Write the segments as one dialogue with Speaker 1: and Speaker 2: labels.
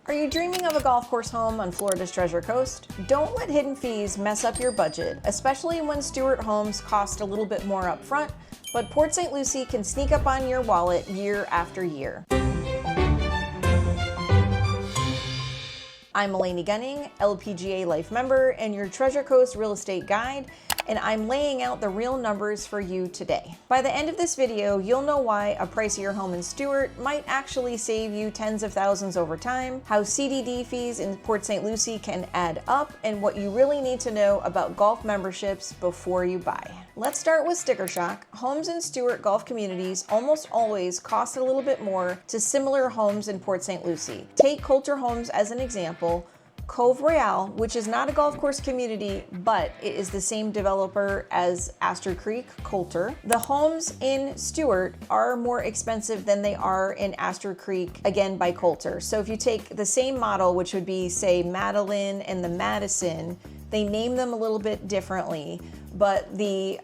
Speaker 1: Are you dreaming of a golf course home on Florida's Treasure Coast? Don't let hidden fees mess up your budget, especially when Stuart homes cost a little bit more upfront, but Port St. Lucie can sneak up on your wallet year after year. I'm Melainey Gunning, LPGA Life member and your Treasure Coast real estate guide, and I'm laying out the real numbers for you today. By the end of this video, you'll know why a pricier home in Stuart might actually save you tens of thousands over time, how CDD fees in Port St. Lucie can add up, and what you really need to know about golf memberships before you buy. Let's start with sticker shock. Homes in Stuart golf communities almost always cost a little bit more to similar homes in Port St. Lucie. Take Coulter Homes as an example. Cove Royale, which is not a golf course community, but it is the same developer as Astor Creek, Coulter. The homes in Stuart are more expensive than they are in Astor Creek, again by Coulter. So if you take the same model, which would be say Madeline and the Madison, they name them a little bit differently, but the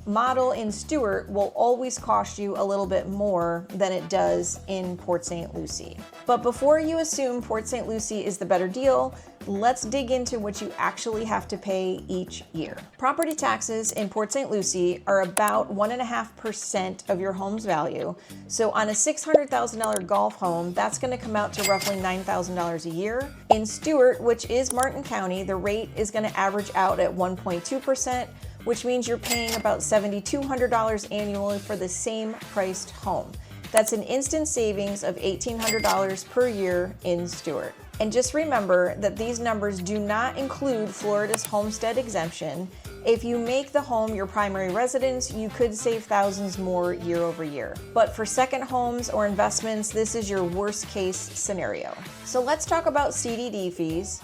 Speaker 1: model in Stuart will always cost you a little bit more than it does in Port St. Lucie. But before you assume Port St. Lucie is the better deal, let's dig into what you actually have to pay each year. Property taxes in Port St. Lucie are about 1.5% of your home's value. So on a $600,000 golf home, that's going to come out to roughly $9,000 a year. In Stuart, which is Martin County, the rate is going to average out at 1.2%, which means you're paying about $7,200 annually for the same priced home. That's an instant savings of $1,800 per year in Stuart. And just remember that these numbers do not include Florida's homestead exemption. If you make the home your primary residence, you could save thousands more year over year. But for second homes or investments, this is your worst case scenario. So let's talk about CDD fees.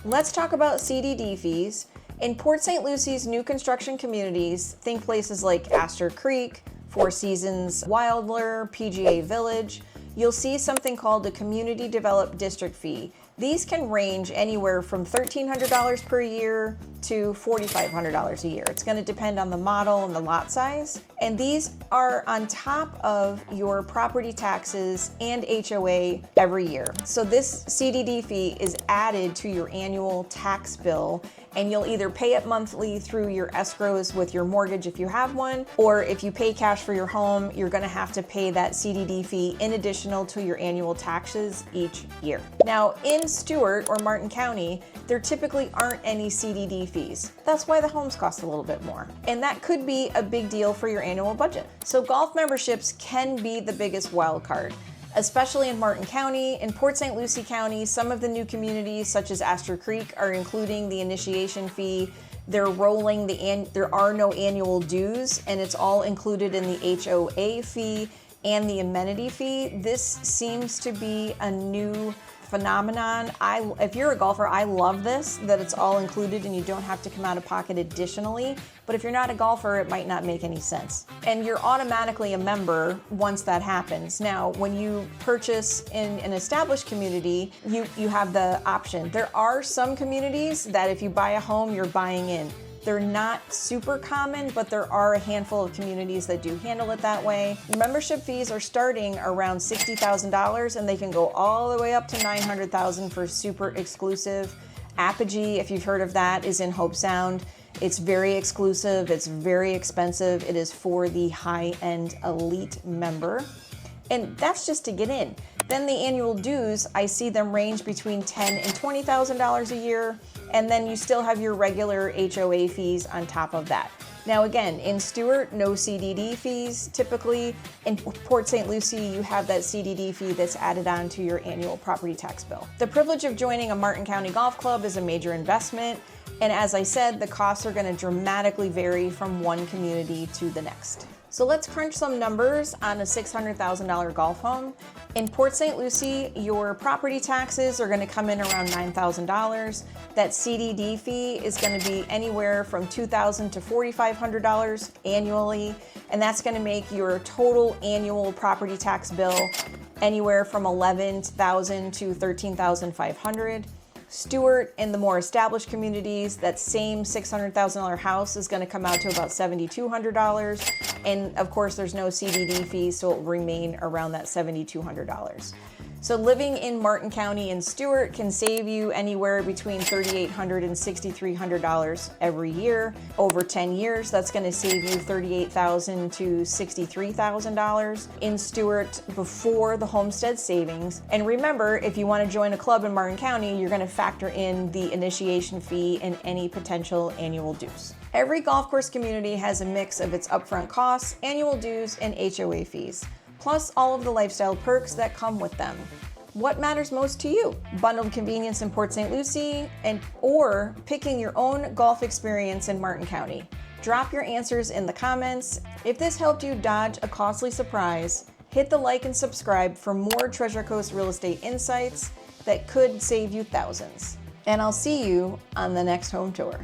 Speaker 1: In Port St. Lucie's new construction communities, think places like Astor Creek, Four Seasons Wilder, PGA Village, you'll see something called the Community Developed District Fee. These can range anywhere from $1,300 per year to $4,500 a year. It's going to depend on the model and the lot size. And these are on top of your property taxes and HOA every year. So this CDD fee is added to your annual tax bill, and you'll either pay it monthly through your escrows with your mortgage if you have one, or if you pay cash for your home, you're going to have to pay that CDD fee in additional to your annual taxes each year. Now in Stuart or Martin County, there typically aren't any CDD fees. That's why the homes cost a little bit more. And that could be a big deal for your annual budget. So golf memberships can be the biggest wild card, especially in Martin County. In Port St. Lucie County, some of the new communities such as Astor Creek are including the initiation fee. They're rolling there are no annual dues, and it's all included in the HOA fee and the amenity fee. This seems to be a new phenomenon. If you're a golfer, I love this, that it's all included and you don't have to come out of pocket additionally. But if you're not a golfer, it might not make any sense. And you're automatically a member once that happens. Now, when you purchase in an established community, you have the option. There are some communities that if you buy a home, you're buying in. They're not super common, but there are a handful of communities that do handle it that way. Membership fees are starting around $60,000 and they can go all the way up to $900,000 for super exclusive. Apogee, if you've heard of that, is in Hobe Sound. It's very exclusive, it's very expensive. It is for the high-end elite member. And that's just to get in. Then the annual dues, I see them range between $10,000 and $20,000 a year. And then you still have your regular HOA fees on top of that. Now again, in Stuart, no CDD fees typically. In Port St. Lucie, you have that CDD fee that's added on to your annual property tax bill. The privilege of joining a Martin County golf club is a major investment. And as I said, the costs are going to dramatically vary from one community to the next. So let's crunch some numbers on a $600,000 golf home. In Port St. Lucie, your property taxes are going to come in around $9,000. That CDD fee is going to be anywhere from $2,000 to $4,500 annually, and that's going to make your total annual property tax bill anywhere from $11,000 to $13,500. Stuart, in the more established communities, that same $600,000 house is going to come out to about $7,200. And of course, there's no CDD fee, so it will remain around that $7,200. So living in Martin County and Stuart can save you anywhere between $3,800 and $6,300 every year. Over 10 years, that's going to save you $38,000 to $63,000 in Stuart before the homestead savings. And remember, if you want to join a club in Martin County, you're going to factor in the initiation fee and any potential annual dues. Every golf course community has a mix of its upfront costs, annual dues, and HOA fees, plus all of the lifestyle perks that come with them. What matters most to you? Bundled convenience in Port St. Lucie or picking your own golf experience in Martin County? Drop your answers in the comments. If this helped you dodge a costly surprise, hit the like and subscribe for more Treasure Coast real estate insights that could save you thousands. And I'll see you on the next home tour.